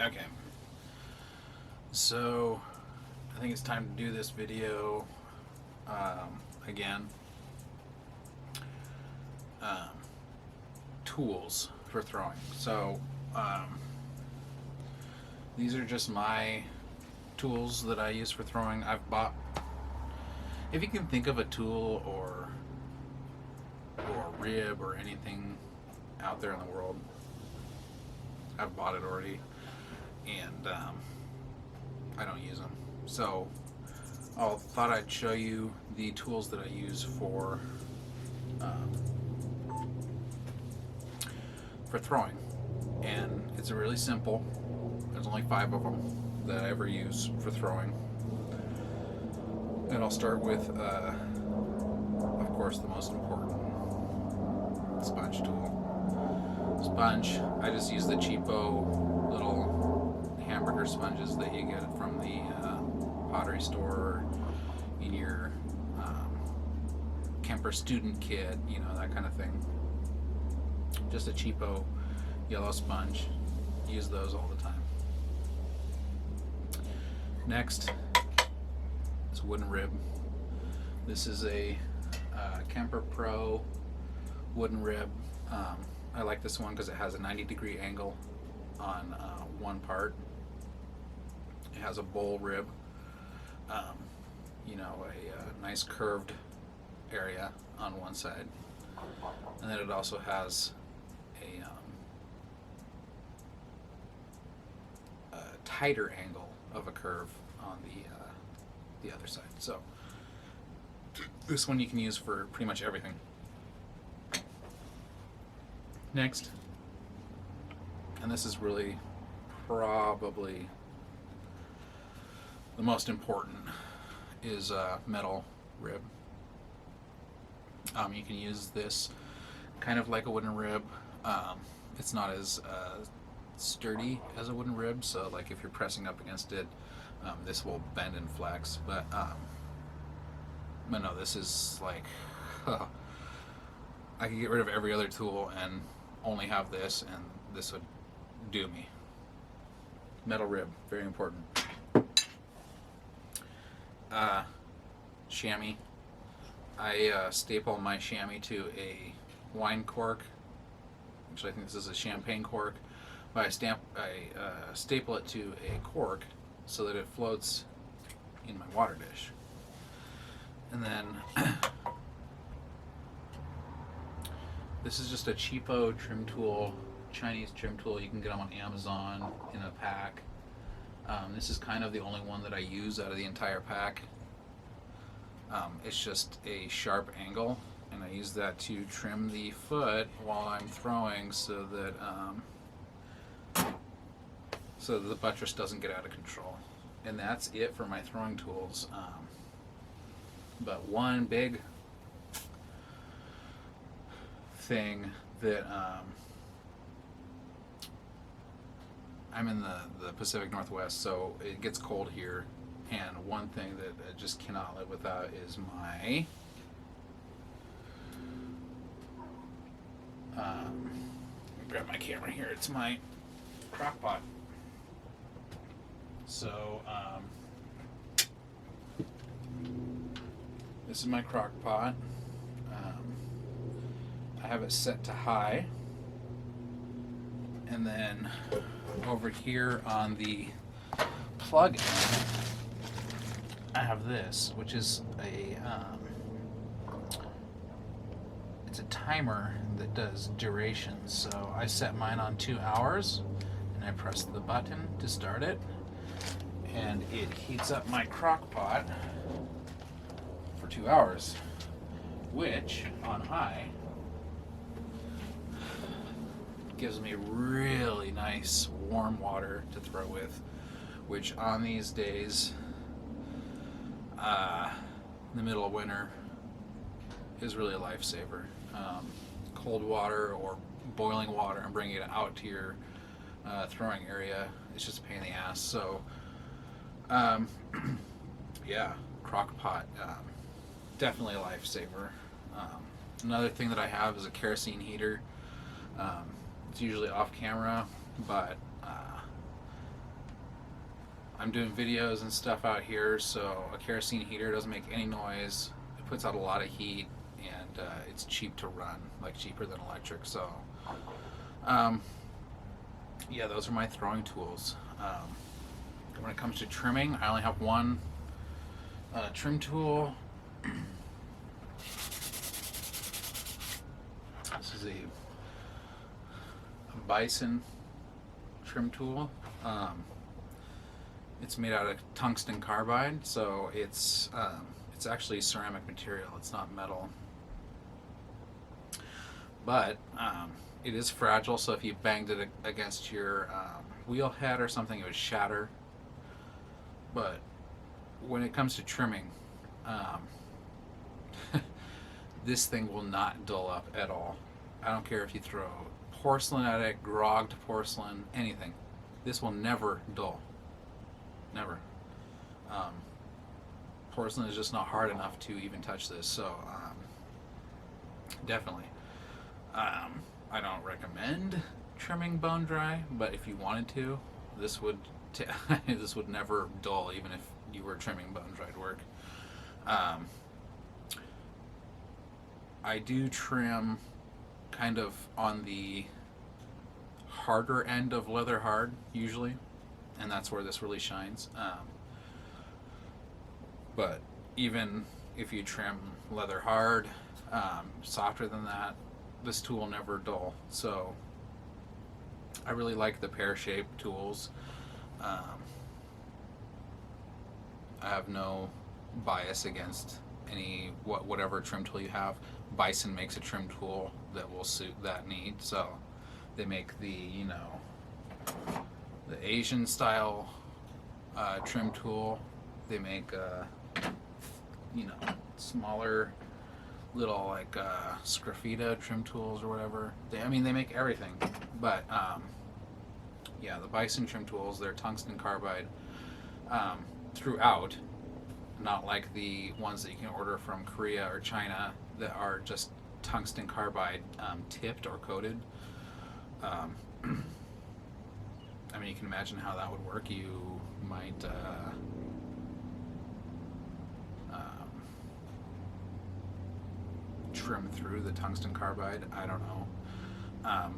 Okay. So, I think it's time to do this video again. Um, Tools for throwing. So, these are just my tools that I use for throwing. I've bought. If you can think of a tool or a rib or anything out there in the world, I've bought it already, and I don't use them. So I thought I'd show you the tools that I use um, for throwing, and it's really simple. There's only 5 of them that I ever use for throwing, and I'll start with, of course, the most important sponge tool. Sponge. I just use the cheapo little hamburger sponges that you get from the pottery store or in your Kemper student kit, that kind of thing. Just a cheapo yellow sponge. Use those all the time. Next is wooden rib. This is a Kemper Pro wooden rib. I like this one because it has a 90-degree angle on one part. It has a bowl rib, a nice curved area on one side, and then it also has a tighter angle of a curve on the other side. So this one you can use for pretty much everything. Next, and this is really probably the most important, is metal rib. You can use this kind of like a wooden rib. It's not as sturdy as a wooden rib, so like if you're pressing up against it, this will bend and flex. But no, this is like I could get rid of every other tool and only have this, and this would do me. Metal rib, very important. Chamois. I staple my chamois to a wine cork. Actually, I think this is a champagne cork. But I staple it to a cork so that it floats in my water dish. And then this is just a cheapo trim tool, Chinese trim tool. You can get them on Amazon in a pack. This is kind of the only one that I use out of the entire pack. It's just a sharp angle, and I use that to trim the foot while I'm throwing so that the buttress doesn't get out of control. And that's it for my throwing tools. But one big thing that I'm in the Pacific Northwest, so it gets cold here, and one thing that I just cannot live without is my grab my camera here. It's my crock pot. So this is my crock pot. I have it set to high, and then over here on the plug end, I have this, which is it's a timer that does duration. So I set mine on 2 hours, and I press the button to start it, and it heats up my crock pot for 2 hours, which on high gives me really nice warm water to throw with, which on these days in the middle of winter is really a lifesaver. Cold water or boiling water and bringing it out to your throwing area, it's just a pain in the ass. So yeah, crock pot, definitely a lifesaver. Another thing that I have is a kerosene heater. It's usually off camera, but I'm doing videos and stuff out here, so a kerosene heater doesn't make any noise. It puts out a lot of heat, and it's cheap to run, like cheaper than electric. So, um, yeah, those are my throwing tools. When it comes to trimming, I only have one trim tool. This is a Bison trim tool. It's made out of tungsten carbide, so it's actually ceramic material. It's not metal, but it is fragile. So if you banged it against your wheel head or something, it would shatter. But when it comes to trimming, this thing will not dull up at all. I don't care if you throw porcelain at it, grogged porcelain, anything. This will never dull. Never. Porcelain is just not hard enough to even touch this, so definitely. I don't recommend trimming bone dry, but if you wanted to, this would this would never dull, even if you were trimming bone dried work. I do trim kind of on the harder end of leather hard usually, and that's where this really shines. But even if you trim leather hard, softer than that, this tool will never dull. So I really like the pear-shaped tools. I have no bias against whatever trim tool you have. Bison makes a trim tool that will suit that need. So they make the the Asian style trim tool. They make smaller little like Scrafita trim tools or whatever. They make everything. But yeah, the Bison trim tools, they're tungsten carbide throughout, not like the ones that you can order from Korea or China that are just tungsten carbide tipped or coated. You can imagine how that would work. You might trim through the tungsten carbide. I don't know.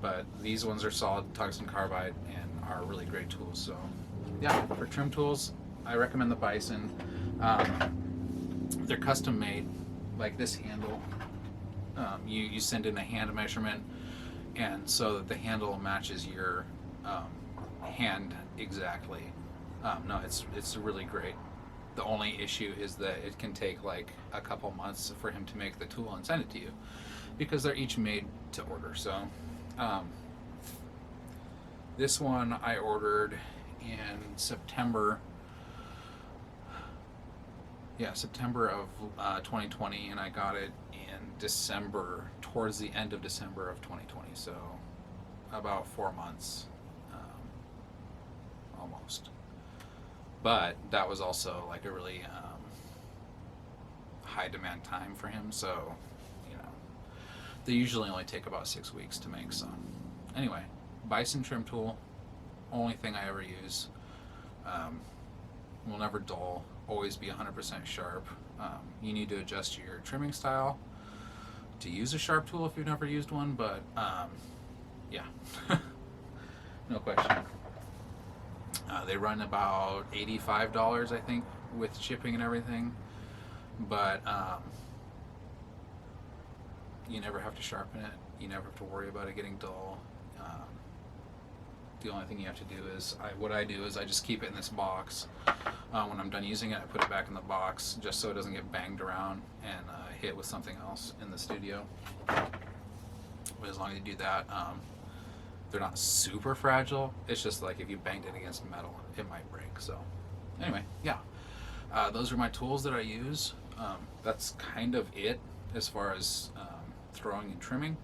But these ones are solid tungsten carbide and are really great tools. So yeah, for trim tools, I recommend the Bison. They're custom made, like this handle. You send in a hand measurement, and so that the handle matches your hand exactly. No, it's really great. The only issue is that it can take like a couple months for him to make the tool and send it to you, because they're each made to order. So this one I ordered in September. Yeah, September of 2020, and I got it in December, towards the end of December of 2020. So about 4 months, almost. But that was also like a really high demand time for him. So they usually only take about 6 weeks to make. So anyway, Bison trim tool, only thing I ever use. Will never dull, always be 100% sharp. You need to adjust your trimming style to use a sharp tool if you've never used one, but yeah, no question. They run about $85, I think, with shipping and everything, but you never have to sharpen it. You never have to worry about it getting dull. The only thing you have to do is, what I do is I just keep it in this box. When I'm done using it, I put it back in the box just so it doesn't get banged around and hit with something else in the studio. But as long as you do that, they're not super fragile. It's just like if you banged it against metal, it might break. So anyway, yeah, those are my tools that I use. That's kind of it as far as throwing and trimming.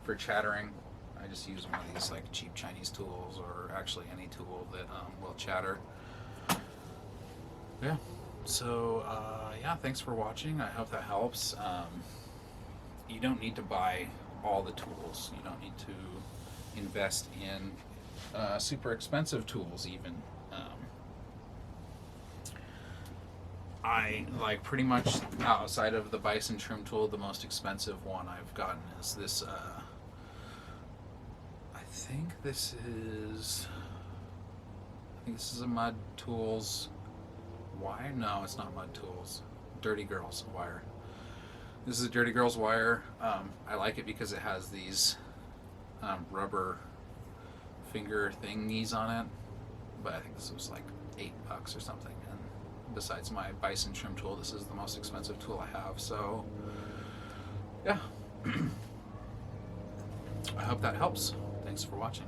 For chattering, I just use one of these like cheap Chinese tools, or actually any tool that will chatter. Yeah. So yeah, thanks for watching. I hope that helps. You don't need to buy all the tools. You don't need to invest in super expensive tools even. I like pretty much outside of the Bison trim tool, the most expensive one I've gotten is this. I think this is a Mud Tools wire. No, it's not Mud Tools. Dirty Girls wire. This is a Dirty Girls wire. I like it because it has these rubber finger thingies on it. But I think this was like $8 or something. And besides my Bison trim tool, this is the most expensive tool I have. So, yeah. I hope that helps. Thanks for watching.